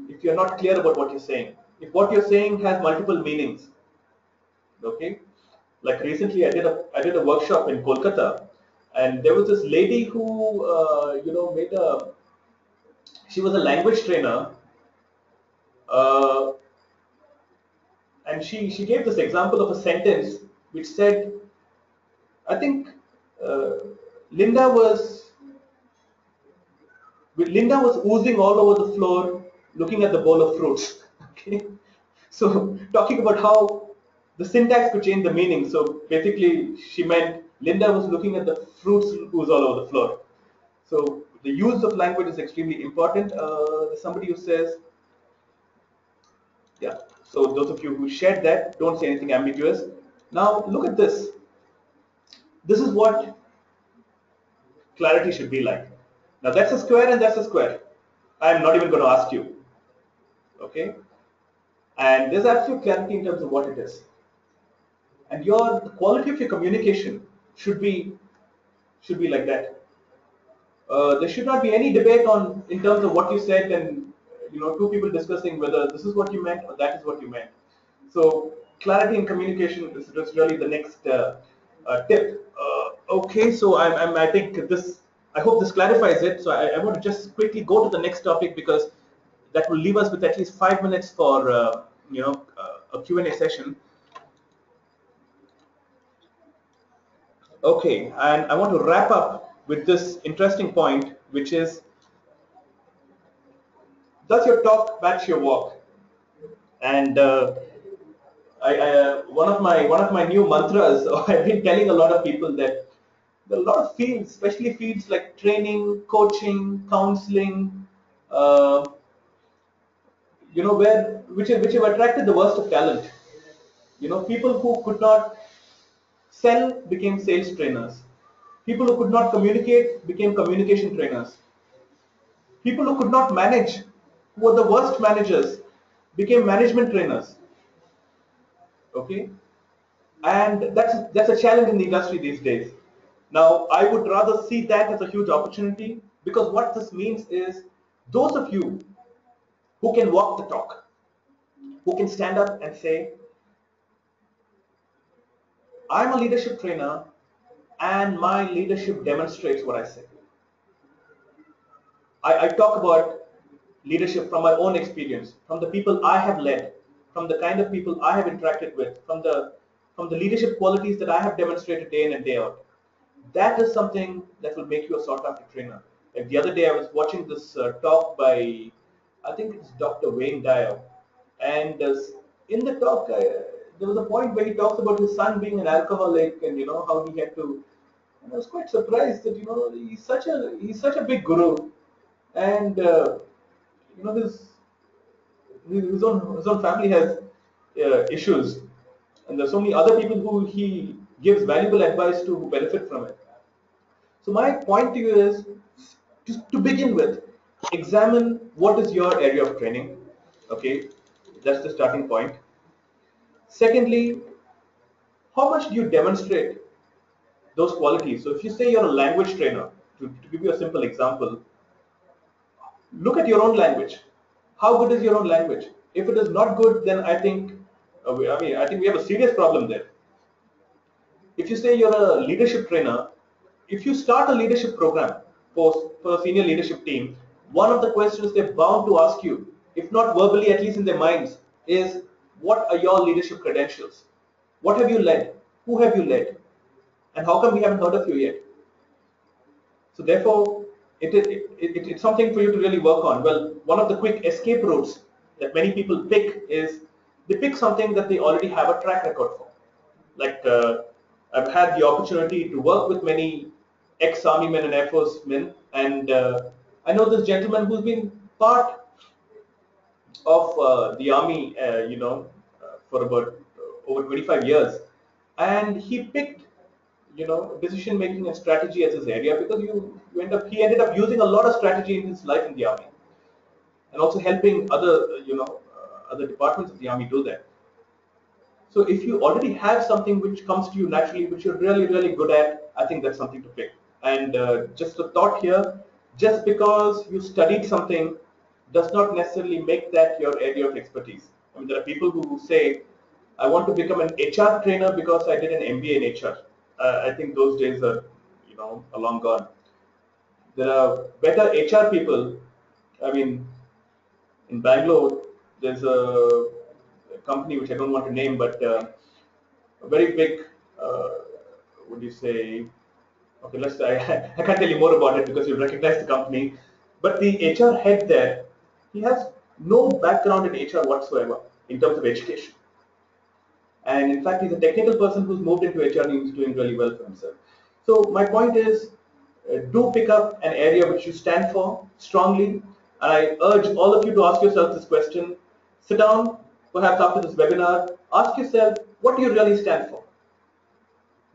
if you're not clear about what you're saying, if what you're saying has multiple meanings. Okay, like recently I did a workshop in Kolkata, and there was this lady who made a, she was a language trainer, uh, and she gave this example of a sentence which said, I think uh, Linda was Linda was oozing all over the floor looking at the bowl of fruits. Okay, so talking about how the syntax could change the meaning. So basically, she meant Linda was looking at the fruits ooze all over the floor. So the use of language is extremely important. There's somebody who says, yeah. So those of you who shared that, don't say anything ambiguous. Now look at this. This is what clarity should be like. Now that's a square and that's a square. I'm not even going to ask you. Okay, and there's absolute clarity in terms of what it is. And the quality of your communication should be like that. There should not be any debate on in terms of what you said, and two people discussing whether this is what you meant or that is what you meant. So clarity in communication is really the next tip. Okay, so I think this, I hope this clarifies it. So I want to just quickly go to the next topic, because that will leave us with at least 5 minutes for a Q&A session. Okay, and I want to wrap up with this interesting point, which is, does your talk match your walk? And one of my new mantras, I've been telling a lot of people that there are a lot of fields, especially fields like training, coaching, counseling, uh, which have attracted the worst of talent. People who could not sell became sales trainers. People who could not communicate became communication trainers. People who could not manage, who were the worst managers, became management trainers. Okay, and that's a challenge in the industry these days. Now, I would rather see that as a huge opportunity, because what this means is, those of you who can walk the talk, who can stand up and say, I'm a leadership trainer and my leadership demonstrates what I say. I talk about leadership from my own experience, from the people I have led, from the kind of people I have interacted with, from the leadership qualities that I have demonstrated day in and day out. That is something that will make you a sought after trainer. Like the other day, I was watching this talk by, I think it's Dr. Wayne Dyer, and in the talk, there was a point where he talks about his son being an alcoholic, and how he had to. And I was quite surprised that he's such a big guru, and his own family has issues, and there's so many other people who he gives valuable advice to who benefit from it. So my point to you is, just to begin with, examine what is your area of training. Okay, that's the starting point. Secondly, how much do you demonstrate those qualities? So if you say you're a language trainer, to give you a simple example, look at your own language. How good is your own language? If it is not good, then I think, I think we have a serious problem there. If you say you're a leadership trainer, if you start a leadership program for a senior leadership team, one of the questions they're bound to ask you, if not verbally, at least in their minds, is what are your leadership credentials? What have you led? Who have you led? And how come we haven't heard of you yet? So therefore, it's something for you to really work on. Well, one of the quick escape routes that many people pick is they pick something that they already have a track record for. Like I've had the opportunity to work with many ex-army men and Air Force men, and I know this gentleman who's been part of the army, for about over 25 years, and he picked, decision making and strategy as his area because he ended up using a lot of strategy in his life in the army, and also helping other departments of the army do that. So if you already have something which comes to you naturally, which you're really, really good at, I think that's something to pick. And just a thought here, just because you studied something does not necessarily make that your area of expertise. I mean, there are people who say, I want to become an HR trainer because I did an MBA in HR. I think those days are, are long gone. There are better HR people. I mean, in Bangalore, there's a company which I don't want to name, but a very big, uh, would you say, okay, I can't tell you more about it because you'll recognize the company, but the HR head there, he has no background in HR whatsoever in terms of education. And in fact, he's a technical person who's moved into HR and he's doing really well for himself. So my point is, do pick up an area which you stand for strongly. And I urge all of you to ask yourself this question. Sit down, perhaps after this webinar, ask yourself, what do you really stand for?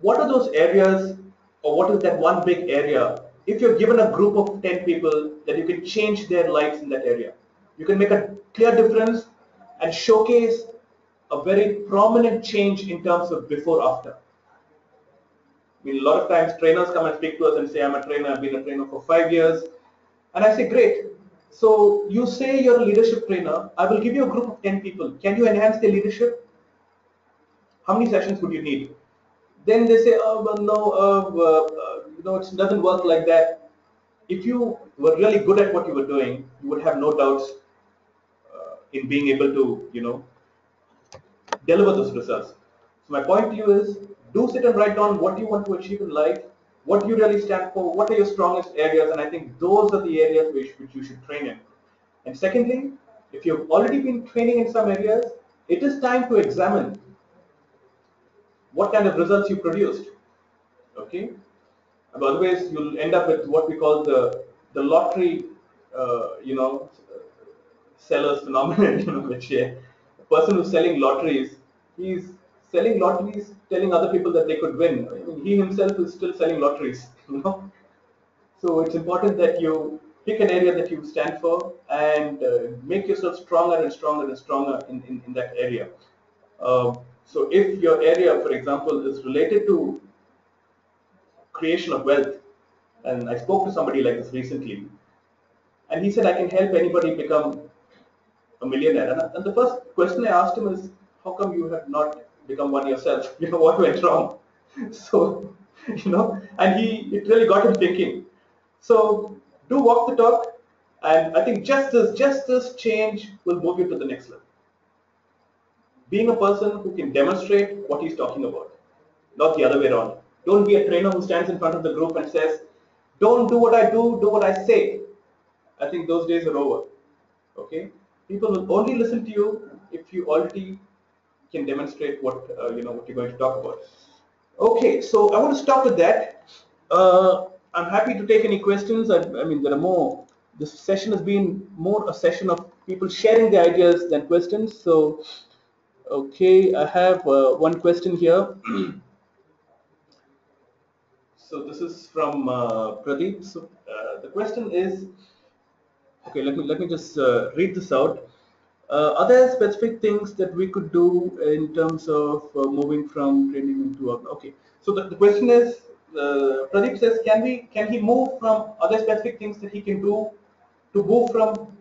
What are those areas, or what is that one big area? If you're given a group of 10 people, that you can change their lives in that area. You can make a clear difference and showcase a very prominent change in terms of before after. I mean, a lot of times trainers come and speak to us and say, I'm a trainer, I've been a trainer for 5 years. And I say, great. So you say you're a leadership trainer, I will give you a group of 10 people. Can you enhance their leadership? How many sessions would you need? Then they say, oh, well, no, it doesn't work like that. If you were really good at what you were doing, you would have no doubts in being able to, deliver those results. So my point to you is, do sit and write down what you want to achieve in life, what you really stand for, what are your strongest areas, and I think those are the areas which you should train in. And secondly, if you've already been training in some areas, it is time to examine what kind of results you produced. Okay, and otherwise you'll end up with what we call the lottery, sellers phenomenon. Which a person who's selling lotteries, he's selling lotteries, telling other people that they could win. I mean, he himself is still selling lotteries. So it's important that you pick an area that you stand for and make yourself stronger and stronger and stronger in that area. So if your area, for example, is related to creation of wealth, and I spoke to somebody like this recently, and he said, I can help anybody become a millionaire. And the first question I asked him is, how come you have not become one yourself? What went wrong? So, and it really got him thinking. So do walk the talk, and I think just this change will move you to the next level. Being a person who can demonstrate what he's talking about, not the other way around. Don't be a trainer who stands in front of the group and says, don't do what I do what I say. I think those days are over. Okay, people will only listen to you if you already can demonstrate what what you're going to talk about. Okay, so I want to stop with that. I'm happy to take any questions. I mean, there are more. This session has been more a session of people sharing their ideas than questions. So, okay, I have one question here. So this is from Pradeep. So the question is, okay, let me just read this out. Are there specific things that we could do in terms of moving from training into okay? So the question is, Pradeep says, can he move from other specific things that he can do to move from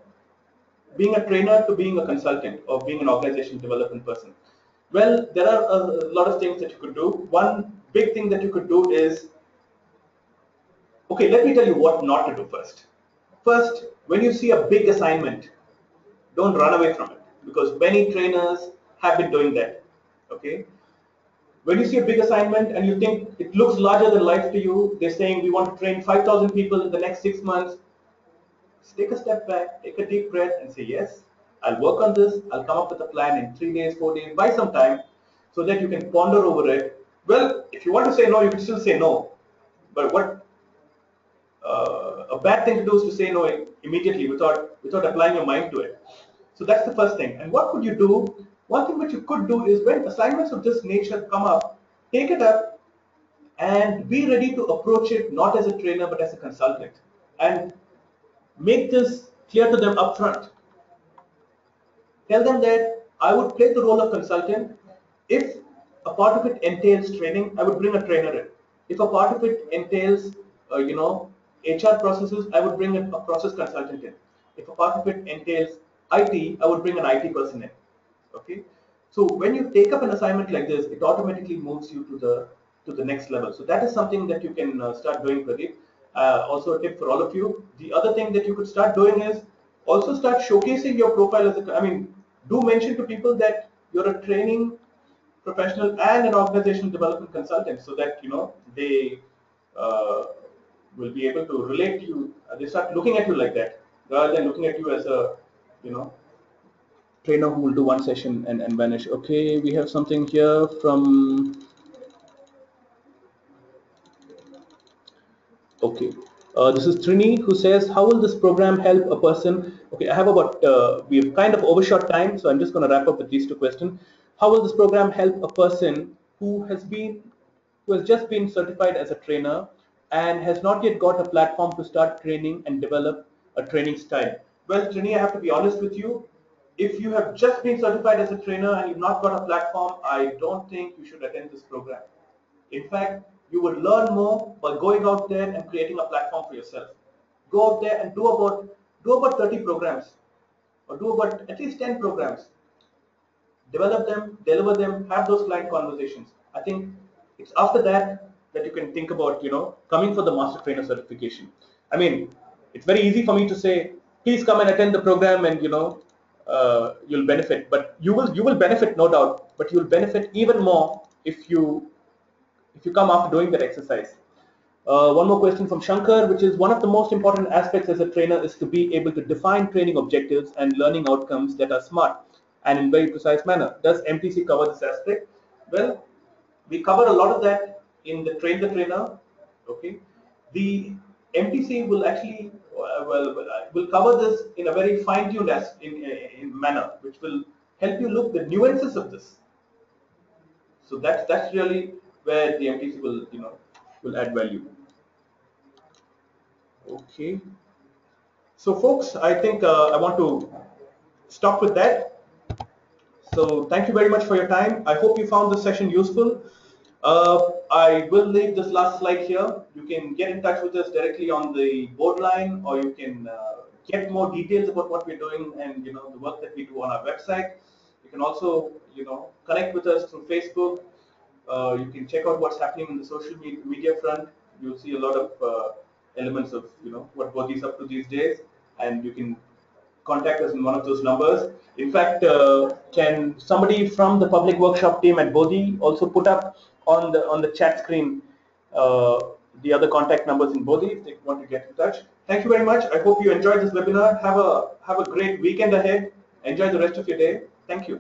being a trainer to being a consultant or being an organization development person? Well, there are a lot of things that you could do. One big thing that you could do is, okay, let me tell you what not to do first. First, when you see a big assignment, don't run away from it, because many trainers have been doing that. Okay, when you see a big assignment and you think it looks larger than life to you, they're saying we want to train 5,000 people in the next 6 months. Just take a step back, take a deep breath, and say, yes, I'll work on this. I'll come up with a plan in 3 days, 4 days, buy some time, so that you can ponder over it. Well, if you want to say no, you can still say no. But what a bad thing to do is to say no immediately without applying your mind to it. So that's the first thing. And what could you do? One thing which you could do is, when assignments of this nature come up, take it up and be ready to approach it not as a trainer but as a consultant, and make this clear to them upfront. Tell them that I would play the role of consultant. If a part of it entails training, I would bring a trainer in. If a part of it entails, HR processes, I would bring a process consultant in. If a part of it entails IT, I would bring an IT person in. Okay. So when you take up an assignment like this, it automatically moves you to the next level. So that is something that you can start doing, Pradeep. Also a tip for all of you. The other thing that you could start doing is also start showcasing your profile as a, I mean, do mention to people that you're a training professional and an organizational development consultant, so that they uh, will be able to relate to you. They start looking at you like that, rather than looking at you as a you know trainer who will do one session and vanish. Okay, we have something here from. Okay. This is Trini who says, how will this program help a person? Okay, I have about, we've kind of overshot time, so I'm just going to wrap up with these two questions. How will this program help a person who has just been certified as a trainer and has not yet got a platform to start training and develop a training style? Well, Trini, I have to be honest with you. If you have just been certified as a trainer and you've not got a platform, I don't think you should attend this program. In fact, you would learn more by going out there and creating a platform for yourself. Go out there and do about 30 programs, or do about at least 10 programs. Develop them, deliver them, have those client conversations. I think it's after that that you can think about coming for the master trainer certification. I mean, it's very easy for me to say, please come and attend the program, and you'll benefit. But you will benefit, no doubt. But you'll benefit even more if you come after doing that exercise. One more question from Shankar, which is, one of the most important aspects as a trainer is to be able to define training objectives and learning outcomes that are smart and in very precise manner. Does MTC cover this aspect? Well, we cover a lot of that in the Train the Trainer. Okay, the MTC will actually will cover this in a very fine-tuned in manner, which will help you look the nuances of this. So that's really where the MTC will add value. Okay. So folks, I think I want to stop with that. So thank you very much for your time. I hope you found this session useful. I will leave this last slide here. You can get in touch with us directly on the board line, or you can get more details about what we're doing and the work that we do on our website. You can also connect with us through Facebook. You can check out what's happening in the social media front. You'll see a lot of elements of what Bodhih is up to these days, and you can contact us in one of those numbers. In fact, can somebody from the public workshop team at Bodhih also put up on the chat screen uh, the other contact numbers in Bodhih if they want to get in touch? Thank you very much. I hope you enjoyed this webinar. Have a great weekend ahead. Enjoy the rest of your day. Thank you.